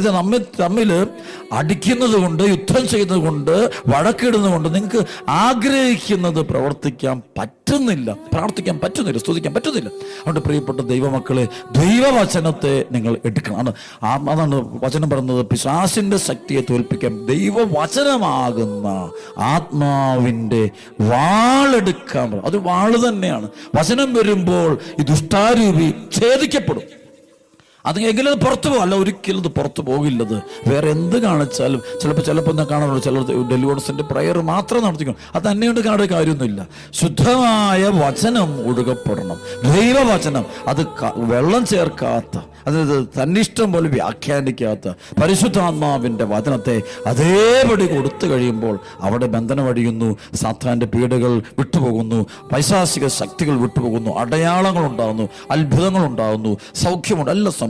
ഇത് തമ്മിൽ അടിക്കുന്നത് കൊണ്ട്, യുദ്ധം ചെയ്യുന്നത് കൊണ്ട്, വഴക്കിടുന്നത് കൊണ്ട് നിങ്ങൾക്ക് ആഗ്രഹിക്കുന്നത് പ്രവർത്തിക്കാൻ പറ്റുന്നില്ല, പ്രാർത്ഥിക്കാൻ പറ്റുന്നില്ല, സ്തുതിക്കാൻ പറ്റുന്നില്ല. അതുകൊണ്ട് പ്രിയപ്പെട്ട ദൈവമക്കളെ, ദൈവവചനത്തെ നിങ്ങൾ എടുക്കണം. അതാണ് വചനം പറയുന്നത്, പിശാചിന്റെ ശക്തിയെ തോൽപ്പിക്കാൻ ദൈവവചനമാകുന്ന ആത്മാവിൻ്റെ വാളെടുക്കാൻ. അത് വാള് തന്നെയാണ്. വചനം വരുമ്പോൾ ഈ ദുഷ്ടാരൂപി ഛേദിക്കപ്പെടും. അത് എങ്കിലും പുറത്തു പോകും. അല്ല, ഒരിക്കലും ഇത് പുറത്തു പോകില്ലത്. വേറെ എന്ത് കാണിച്ചാലും ചിലപ്പോൾ ഞാൻ കാണാറുള്ളൂ, ചിലർ ഡെലിവേഴ്സിന്റെ പ്രയർ മാത്രം നടത്തിക്കണം. അത് തന്നെയുണ്ട് കാണേണ്ട കാര്യമൊന്നുമില്ല. ശുദ്ധമായ വചനം ഒഴുകപ്പെടണം. ദൈവവചനം, അത് വെള്ളം ചേർക്കാത്ത, അതായത് തന്നിഷ്ടം പോലെ വ്യാഖ്യാനിക്കാത്ത പരിശുദ്ധാത്മാവിൻ്റെ വചനത്തെ അതേപടി കൊടുത്തു കഴിയുമ്പോൾ അവിടെ ബന്ധനം അടിയുന്നു, സാത്താൻ്റെ പീഡകൾ വിട്ടുപോകുന്നു, പൈശാചിക ശക്തികൾ വിട്ടുപോകുന്നു, അടയാളങ്ങൾ ഉണ്ടാകുന്നു, അത്ഭുതങ്ങൾ ഉണ്ടാകുന്നു, സൗഖ്യമുണ്ട്, എല്ലാം